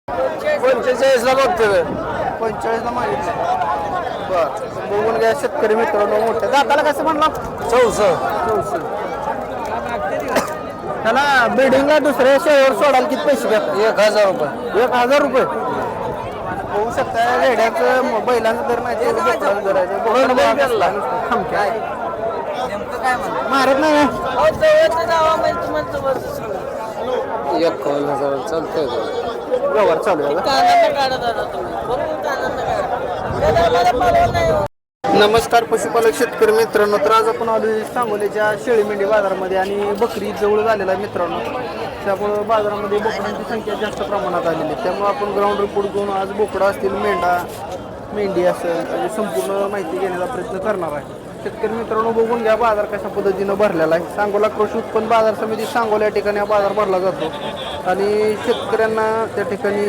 45ला बघतो 45ला मागितलं. बरं बघून घ्या शेतकरी मित्रांनो मोठे दाताला कसं म्हणला 44. त्याला बिल्डिंगला दुसऱ्या शेवर सोडायला किती पैसे घेतात 1000 रुपये 1000 रुपये होऊ शकता. रेड्याचं बैलांचं दर नाही मारत नाही चालतंय व्यवहार चालू आहे. नमस्कार पशुपालक शेतकरी मित्रांनो. तर आज आपण आलो सांगोलीच्या शेळी मेंढी बाजारामध्ये आणि बकरी जवळ झालेला आहे मित्रांनो. त्यामुळं बाजारामध्ये बोकडांची संख्या जास्त प्रमाणात आलेली आहे. त्यामुळे आपण ग्राउंड रिपोर्ट घेऊन आज बोकडा असतील मेंढी असेल त्याची संपूर्ण माहिती घेण्याचा प्रयत्न करणार आहे. शेतकरी मित्रांनो बघून घ्या बाजार कशा पद्धतीनं भरलेला आहे. सांगोला कृषी उत्पन्न बाजार समिती सांगोला या ठिकाणी हा बाजार भरला जातो आणि शेतकऱ्यांना त्या ठिकाणी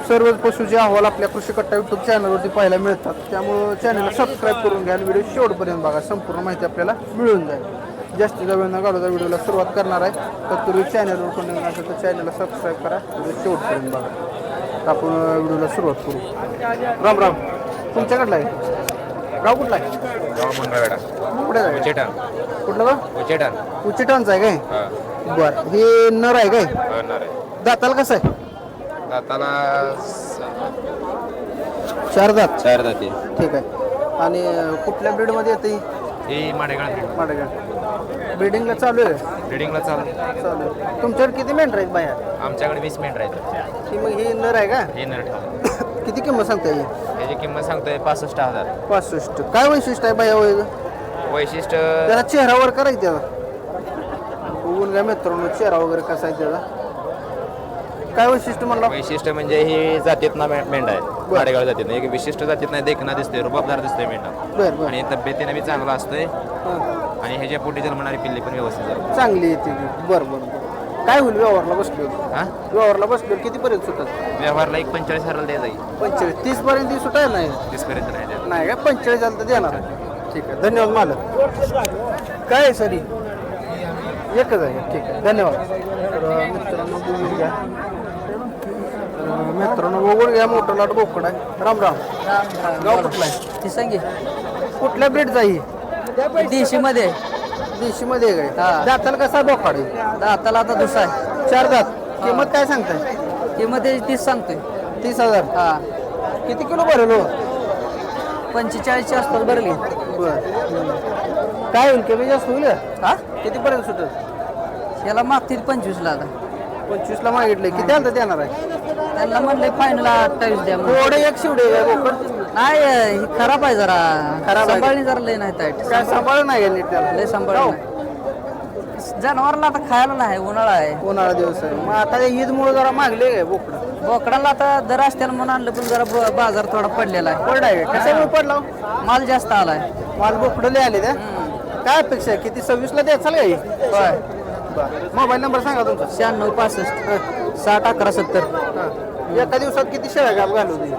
सर्वच पशुचे अहवाल आपल्या कृषी कट्टा यूट्यूब चॅनलवरती पाहायला मिळतात. त्यामुळं चॅनलला सबस्क्राईब करून घ्या आणि व्हिडिओ शेवटपर्यंत बघा. संपूर्ण माहिती आपल्याला मिळून जाईल. जास्तीचा वेळ न घालवता व्हिडिओला सुरुवात करणार आहे. तर तुम्ही चॅनलवर कोण नवीन असेल तर चॅनलला सबस्क्राईब करा. व्हिडिओ शेवटपर्यंत बघा. तर आपण व्हिडिओला सुरुवात करू. राम राम. तुमच्याकडला आहे गाव कुठला आहे? कुठे आहे? कुठलं गाव? उचिटांचं आहे काय? बरं हे नर आहे काय? दाताला कसं आहे? दाताला 4 दात. 4 दाते. ठीक आहे. आणि कुठल्या ब्रीडमध्ये येते ही माडेगाव ब्रीडिंगला चालू आहे? ब्रिडिंगला चालू आहे. तुमच्याकडे किती मेंढर आहेत बाया? आमच्याकडे 20 मेंढर आहेत. ही मग ही नर आहे का? हे नर किती किंमत सांगता येईल? त्याची किंमत सांगतोय 65,000. 65. काय वैशिष्ट्य आहे बाया वय? वैशिष्ट्य त्याला चेहरावर करायचं त्याला बघून घ्या मित्रांनो चेहरा वगैरे कसा आहे त्याचा. काय वैशिष्ट्य म्हणलं? वैशिष्ट्य म्हणजे ही जातीत ना मेंढा आहे. माडेगाव जातीत ना एक विशिष्ट जातीत नाही देखना दिसतोय रुबाबदार दिसतोय मेंढा. बरं बरं. आणि तब्येतीने बी चांगला असतोय आणि ह्याच्या पोटी जन्मणारी पिल्ली पण व्यवस्थित झाली. चांगली येते बरं बरं. काय होईल व्यवहारला बसलो? हा व्यवहारला बसलो कितीपर्यंत सुटत? व्यवहारला 45,000 द्यायला जाईल. 45. 30 पर्यंत सुटाय नाही 30 पर्यंत नाही द्यायला. नाही का? 45 झालं तर देणार. ठीक आहे धन्यवाद मालक. काय आहे सरी? एकच आहे. ठीक आहे धन्यवाद. तर मित्रांनो बघून घ्या. मित्रांनो बघून घ्या मोठं लाट बोकड आहे. राम राम. गाव कुठला आहे? ती सांगे कुठल्या ब्रीडचा ही? देशीमध्ये देशीमध्ये आहे काय? हा. दाताला कसा बोकाड आहे? दाताला आता दुसरा आहे. 4 दात. किंमत काय सांगताय? किंमत 30 सांगतोय. 30,000. हा किती किलो भरेल हो? 45च्या आसपास भरली. बर काय होईल कमी जास्त होईल? हा कितीपर्यंत सुटेल? याला मागतील 25ला आता. 25ला मागितले. किती आलं तर देणार आहे? त्यांना म्हणले फायनल 28 द्या म्हणून. थोडे एक शिवडे आहे बोकड. नाही ही खराब आहे जरा. खराब आहे. सांभाळणी जरा लय नाही टाईट. काय सांभाळ नाही आहे नीट त्याला? लय सांभाळणी नाही. जनावरला आता खायला नाही उन्हाळा आहे. उन्हाळा दिवस आहे. मग आता ईदमुळे जरा मागले काय बोकड? बोकडाला आता दर असत्याला म्हणून आणलं पण जरा बाजार थोडा पडलेला आहे. पडला आहे कशामुळे पडला हो? माल जास्त आलाय. माल बोकडले आले त्या काय अपेक्षा आहे? किती 26ला द्यायचा काय? होय. मोबाईल नंबर सांगा तुमचा. 96 65 60 11 70. एका दिवसात किती शेळ्या घाल घालवते?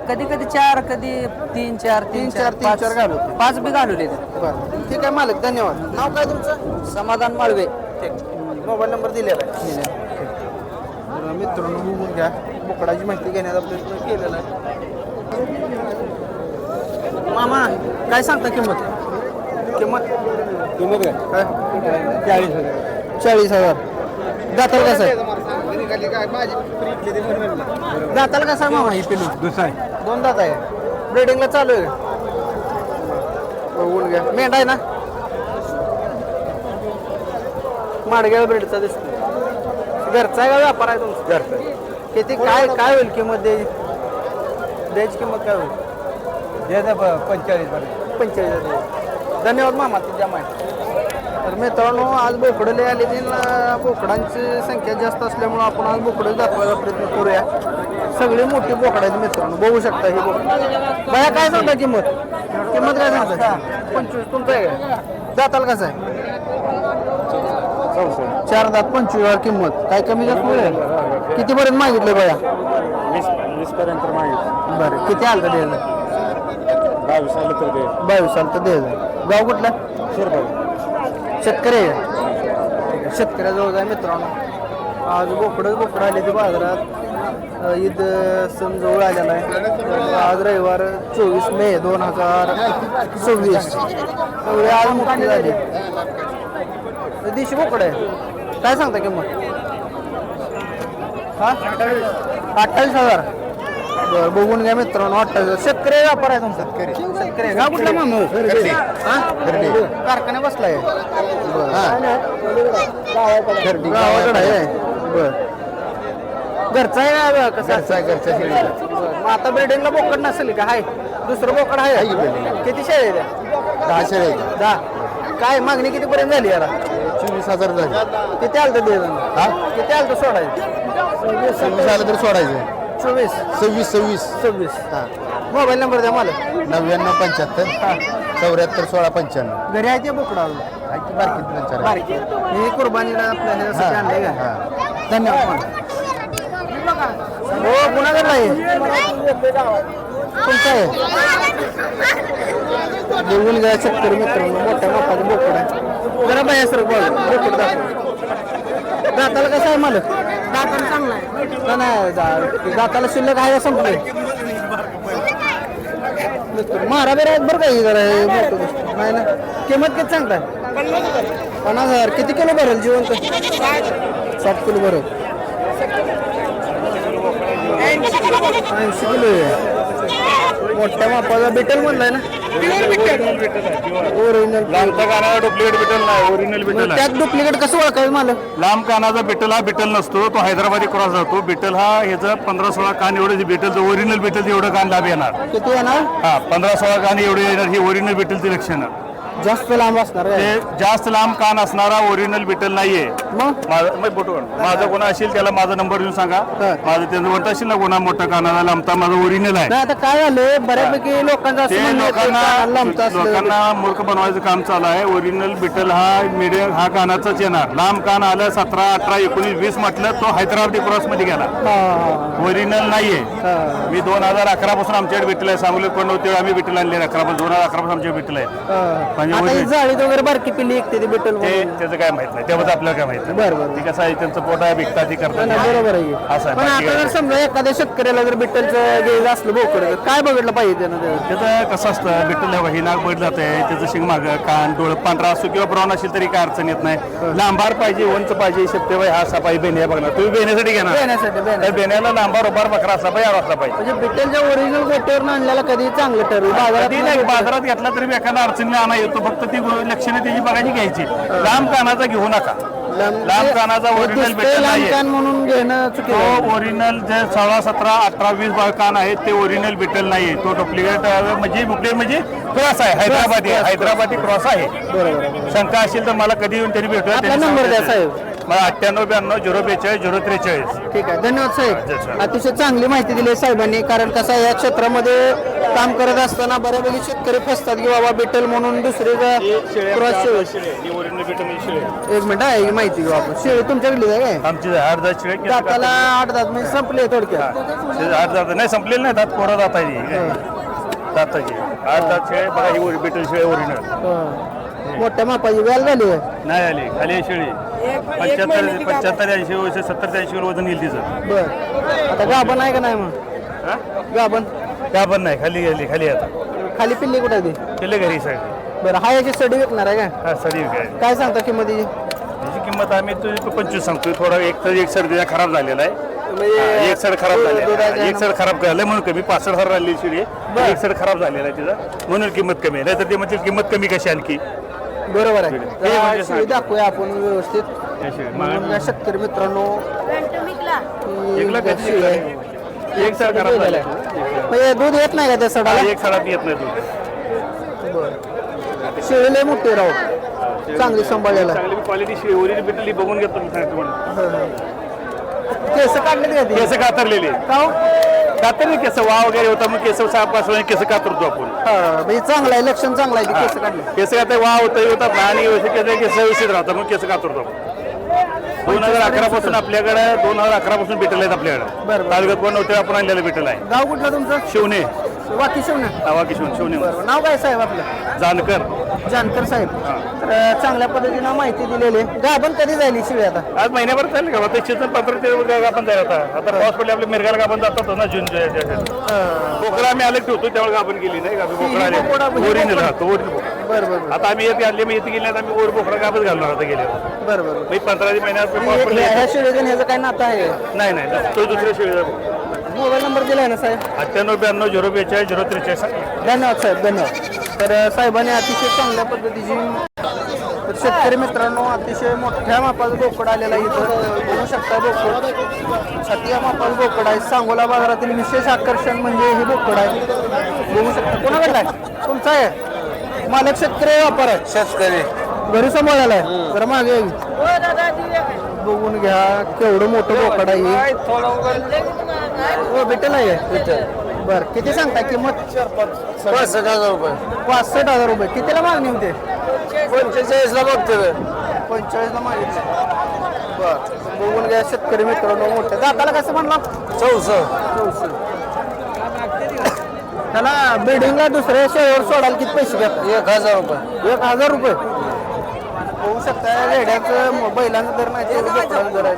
कधी कधी 4 कधी 3 4 3 4 3-4 घालवते. 5 बी घालवले. बरं ठीक आहे मालक धन्यवाद. नाव काय तुमचं? समाधान माळवे. मोबाईल नंबर दिलेला आहे. तर मित्रांनो बघून घ्या बोकडाची माहिती घेण्याचा प्रयत्न केलेला आहे. मामा काय सांगता किंमत? किंमत काय? 40,000. दाताला कसं आहे? दाताला कसं आहे मामा? ही पिलू दुसरा आहे. 2 दात आहे. ब्रिडिंगला चालू आहे. बघून घ्या मेंढा आहे ना माडगाव ब्रीडचा दिसतो. घरचा आहे का व्यापार आहे तुमचा? घरचा. किती काय काय होईल किंमत द्यायची किंमत काय होईल? 45,000. धन्यवाद मामा तुझ्या माहिती. तर मित्रांनो आज बोकडले आले ते बोकडांची संख्या जास्त असल्यामुळं आपण आज बोकडं दाखवायचा प्रयत्न करूया. सगळी मोठी बोकड आहेत मित्रांनो बघू शकता ही बोकड. बाया काय सांगता किंमत? किंमत काय सांगता? 25. तुमचं आहे का? दाताला कसं आहे? 4 दात 25,000 किंमत. काय कमी जास्त मिळेल? कितीपर्यंत मागितले बाया? 20 पर्यंत मागितलं. बरं किती आलं तर द्यायचं? 22 आलं तर दे. 22 आलं तर द्यायचं. गाव कुठलं? शेतकरी आहे. शेतकऱ्याजवळ जाय मित्रांनो. आज बोकडं आले ते बाजारात ईद सण जवळ आलेला आहे आज रविवार 24 मे 2026 सगळे आज मुक्ती झाली देशी बोकड आहे काय सांगता किंमत हा 28,000 बरं बघून घ्या मित्रांनो 28,000 शेतकरी व्यापार आहे तुमचा शेतकरी गाव कुठला मामा कारखाना बसलाय गावाकडे आहे बरं घरचा आहे का कसं घरच्या मग आता बिल्डिंगला बोकड नसेल का हाय दुसरं बोकड आहे किती शेळ्या आहे त्या 10 शेळ्या 10 काय मागणी किती पर्यंत झाली याला 24,000 झाली. किती आलं तर किती आलं तर सोडायचं 26 आलं तर सोडायचं 24 26 हां मोबाईल नंबर द्या मला 9975 74 16 95 घरी आहे ते बोकडा बारकी हे कुर्बानीला आपल्या ह्याच्यासाठी आणलंय का धन्यवाद हो कुणाकडे आहे तुमचं आहे बघून घ्या शेतकरी मित्रांनो मोठ्या मापाचं बोकड आहे जरा बाया सर बोकड दाताला कसं आहे मालक दाताला चांगला आहे नाही दाताला शिल्लक आहे संपले मारा बेरा आहेत बरं काही जरा हे मोठं नाही ना किंमत किती सांगताय 50,000 किती किलो भरेल जिवंत 60 किलो भरेल 80 किलो आहे मोठ्या मापाचा बिटल म्हणलाय ना ओरिजिनल लांबचा कानाचा डुप्लिकेट बिटल नाही ओरिजिनल बिटल आहे. त्यात डुप्लिकेट कसं ओळखायचं मला लांब कानाचा बिटल हा बिटल नसतो तो हैदराबादी क्रॉस जातो बिटल हा ह्याचं 15-16 कान एवढे बिटलचं ओरिजिनल बिटल एवढं कान लाभ येणार किती येणार हा 15-16 कान एवढे येणार ही ओरिजिनल बिटलची लक्षणं जास्त लांब असणार ते जास्त लांब कान असणारा ओरिजिनल बिटल नाहीये मग माझा कोणा असेल त्याला माझा नंबर देऊन सांगा माझं त्यांचं म्हणत असेल ना कोणा मोठा कानाला लांबता माझं ओरिजिनल आहे नाही आता काय झालं बऱ्यापैकी लोकांचं असं ते म्हणणं आहे की कानाला लांबचं असलं. लोकांना मूर्ख बनवायचं काम चालू आहे ओरिजिनल बिटल हा मिडियम हा कानाचाच येणार लांब कान आलं 17, 18, 19, 20 म्हटलं तो हैदराबादी क्रॉस मध्ये गेला हा, ओरिजिनल नाहीये मी 2011 पासून आमच्याकडे बिटल आहे सांगलीत पण नव्हते आम्ही बिटल आणले 2011 पासून आमच्याकडे बिटल आहे हा. म्हणजे आता ही जाळीत वगैरे बारकी पिल्ली एक ते बिटल ते त्याचं काय माहित नाही त्याबद्दल आपल्याला काय माहित बरं, बरं. ती कसं आहे त्यांचं पोट आहे विकता ती करतात बरोबर आहे असं आहे पण बाकी आता काय जर समजा एखाद्या शेतकऱ्याला जर बिटलचं घ्यायचं असलं बोकड तर काय बघितलं पाहिजे त्यानं त्याचं कसं असतं बिटल ही नाक बैठ जाते त्याचं शिंग माग कान डोळं पांढरा असो किंवा ब्राऊन असेल तरी काय अडचण येत नाही लांबार पाहिजे उंच पाहिजे शेपटे हा असा पाहिजे बेण्या बघणार तुम्ही बेण्यासाठी घेणार बेण्यासाठी त्या बेण्याला लांबार उभार बकरा असला पाहिजे असला पाहिजे म्हणजे बिटलच्या ओरिजिनल गोट्यावर आणल्याला कधी चांगलं ठरलं कधी नाही बाजारात घेतला तरी एखादा अडचणीने आणा येतो फक्त ती लक्षणे त्याची बघायची घ्यायची लांब कानाचा घेऊ नका लांब कानाचा ओरिजिनल बिटल नाहीये म्हणून घेणं चुकीचं आहे. तो ओरिजिनल जे 16, 17, 18, 20 कान आहेत ते ओरिजिनल बिटल नाहीये तो डुप्लिकेट म्हणजे क्रॉस आहे हैदराबादी क्रॉस आहे शंका असेल तर मला कधी येऊन तरी भेटूया आपला नंबर द्या साहेब मला 9892 042 043 ठीक आहे धन्यवाद अच्छा, साहेब अच्छा. अतिशय चांगली माहिती दिली साहेबांनी कारण कसं आहे, या क्षेत्रामध्ये काम करत असताना बऱ्यापैकी शेतकरी फसतात की बाबा बिटल म्हणून दुसरे क्रॉस ओरिजिनल बिटल एक मिनिट आहे ही माहिती घेऊ आपण शेळी तुमच्याकडली आहे काय आमची 8-10 शिळे दाताला 8 म्हणजे संपले थोडक्यात 8 नाही संपलेले नाही दात पोरं दात आहे दाताची 8-10 शिळे बघा ही बिटल शिळे ओरिजिनल मोठ्या मापाची व्याल झाली आहे नाही आली खाली आहे शेळी 75-80 70-80 वजन येईल तिचं बर आता गाभण आहे का नाही मग गाभण त्या पण नाही खाली गेली खाली आता खाली पिल्ली कुठे आहे ती केले घरी साईड बरं हा याची स्टडी विकणार आहे का हा सरी काय काय सांगता किंमतीची त्याची किंमत आम्ही तुझी 25 सांगतोय थोडा एक सड त्याचा खराब झालेला आहे एक सड खराब झालेला आहे एक सड खराब झालं म्हणून कमी 65,000 राहिली शिडी एक सड खराब झालेला आहे तिचा म्हणून किंमत कमी आहे नाहीतर ते म्हणजे किंमत कमी कशी आणखी बरोबर आहे हे म्हणजे शेळी दाखवूया आपण व्यवस्थित म्हणून या शेतकरी मित्रांनो एक शेळी आहे. एक सड खराब झाला म्हणजे दूध येत नाही का त्या सडाला एक सडात येत नाही तू शेळी लय मोठी राहू चांगली सांभाळलेला चांगली क्वालिटी शिडी ओरिजिनल बिटली बघून घेतो मी सांगतो म्हणून केस काढले का ती केस कातरलेली का हो? कातरली केस वा वगैरे होता मग केस साफ असल्याने केस कातरतो आपण म्हणजे चांगलं आहे लक्षण चांगलं आहे ते केस काढले केस कातर वा होता आणि केस व्यवस्थित राहतात मग केस कातरतो आपण 2011 पासून आपल्याकडे 2011 पासून बिटल आहेत आपल्याकडे बरं. तालुक्यात पण नव्हते आपण आणलेलं बिटल आहे गाव कुठलं तुमचं शिवणे वाकी शिवणे वाकी शिवणे बरं नाव काय साहेब आपलं जानकर जानकर साहेब तर चांगल्या पद्धतीनं माहिती दिलेली गाभण कधी जायली शिळी आता आज महिन्याभर चालेल का ते सीझन पत्र आपण जायला आता पाऊस पडले आपल्या मिरगाला आपण जातात ना जून बोकडा आम्ही अलग ठेवतो त्यावेळेला आपण गेली नाही का बोकडा ओरिजिनल राहतो बरं बरं आता आम्ही येते आणले मी येते गेले आम्ही ओर बोकडा गाभच घालणार आता गेले बरं बरं 15 महिन्यात पाऊस पडले ह्या शिळीचं ह्याचं काय नातं आहे नाही नाही तो दुसऱ्या शेळीचा मोबाईल नंबर दिला आहे ना साहेब 9892 042 043 धन्यवाद साहेब धन्यवाद तर साहेबांनी अतिशय चांगल्या पद्धतीची तर शेतकरी मित्रांनो अतिशय मोठ्या मापाचं बोकड आलेला आहे इथं बघू शकता बोकड छातिया मापाचं बोकड आहे सांगोला बाजारातील विशेष आकर्षण म्हणजे हे बोकड आहे बघू शकता कोणाकडला आहे तुमचा आहे मालक शेतकरी व्यापार आहे शेतकरी घरी सांभाळायला आहे जरा मागे येईल. बघून घ्या केवढं मोठं बोकड आहे हो भेटेल आहे बर किती सांगता किंमत 65,000 रुपये 65,000 रुपये कितीला मागणी होते 45ला बघतो 45ला मागितलं बर बघून घ्या शेतकरी मित्रांनो मोठे दाताला कसं म्हणला 64 त्याला बिल्डिंगला दुसऱ्या शेळीवर सोडायला किती पैसे घेतात 1,000 रुपये 1,000 रुपये होऊ शकता रेड्याचं बैलांचं दर नाही ते बोकडाचं दर आहे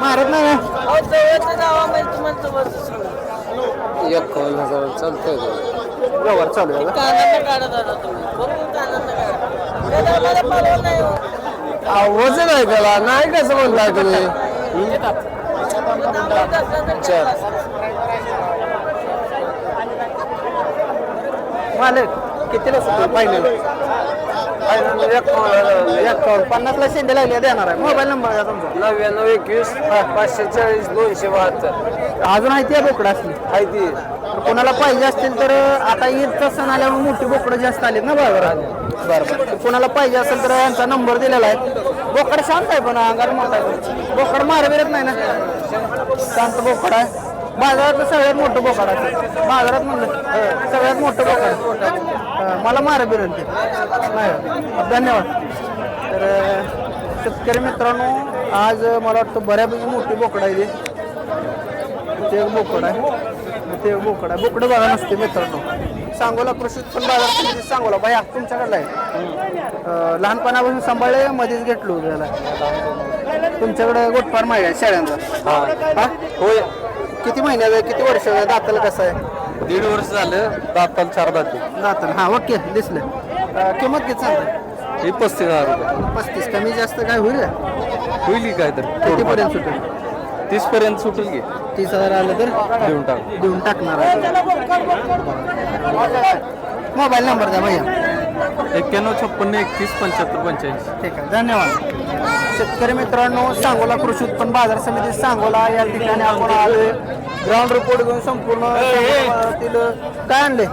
मारत नाही ना 1,000 चालतंय व्यवहार चालू आहे वजन आहे त्याला नाही कसं म्हणताय तुम्ही मालक कितीला सुटतो फायनल 50ला शेंडे लागले देणार आहे मोबाईल नंबर आहे तुमचा 9921 540 272 अजून आहे ते बोकडं असली आहे ती कोणाला पाहिजे असतील तर आता ईदचा सण आल्यावर मोठी बोकडं जास्त आलीत ना बाजारात बरं कोणाला पाहिजे असेल तर यांचा नंबर दिलेला आहे बोकड शांत आहे पण अंगार मोठा आहे बोकड मारविरत नाही ना शांत बोकड आहे बाजारात सगळ्यात मोठं बोकड आहे बाजारात म्हणलं सगळ्यात मोठं बोकड मला मारविरत ते नाही धन्यवाद तर शेतकरी मित्रांनो आज मला वाटतं बऱ्यापैकी मोठी बोकड आहे ते एक बोकड आहे ते बोकड आहे बोकडं बघा नसते मित्रांनो सांगोला कृषी उत्पन्न बाजार समिती सांगोला बाया तुमच्याकडला आहे लहानपणापासून सांभाळले मध्येच घेतलो त्याला तुमच्याकडे गोटफार माहिती आहे शेळ्यांचा हा होय किती महिन्याचं आहे किती वर्ष आहे दाताला कसं आहे 1.5 वर्ष झालं दाताला 4 दाते दाताला हा ओके दिसलं किंमत किती सांगता हे 35,000 रुपये 35 कमी जास्त काय होईल का? होईल की काय तर कितीपर्यंत सुटेल 30 पर्यंत सुटेल की 30,000 आलं तर देऊन टाक देऊन टाकणार आहे मोबाईल नंबर द्या भैया 91 56 31 75 85 ठीक आहे धन्यवाद शेतकरी मित्रांनो सांगोला कृषी उत्पन्न बाजार समिती सांगोला या ठिकाणी आपण आलोय ग्राउंड रिपोर्ट घेऊन संपूर्ण बाजारातील काय आणले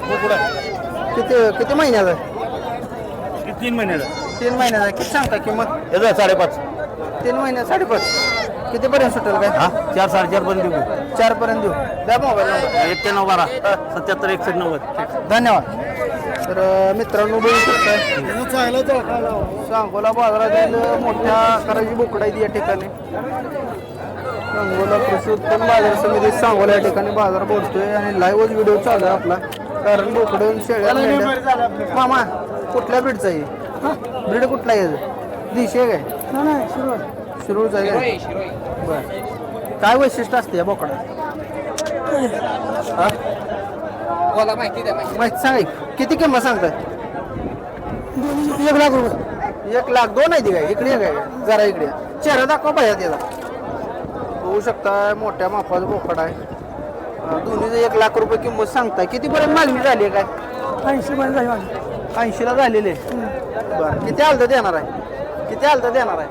किती किती महिन्याचं आहे 3 महिन्याचा 3 महिन्याचं आहे किती सांगता किंमत याचा 5.5 3 महिन्यात 5.5 कितीपर्यंत सुटेल काय 4 4.5 पर्यंत देऊ 4 पर्यंत देऊ द्या मोबाईल नंबर 91 12 77 190 धन्यवाद तर मित्रांनो बघू शकताय सांगोला बाजारातील मोठ्या आकाराची बोकडं आहेत या ठिकाणी सांगोला कृषी उत्पन्न बाजार समिती सांगोला या ठिकाणी बाजार बोलतोय आणि लाईव्हच व्हिडिओ चालू आहे आपला कारण बोकडं शेळ्या मेंढ्या मामा कुठल्या ब्रीडचा आहे ब्रीड कुठला आहे दिशे काय शिरूरचा आहे काय बरं काय वैशिष्ट्य असते या बोकडा माहिती सांगा किती किंमत सांगताय 1 लाख रुपये 1 लाख 2 आहे ती काय इकडे काय जरा इकडे चेहरा दाखवा पाहिजे त्याचा होऊ शकता मोठ्या मापाचं बोकड आहे दोन्हीचं 1 लाख रुपये किंमत सांगताय कितीपर्यंत मागणी झाली आहे काय 80 ला झालेले बरं किती आलं तर देणार आहे किती आलं तर देणार आहे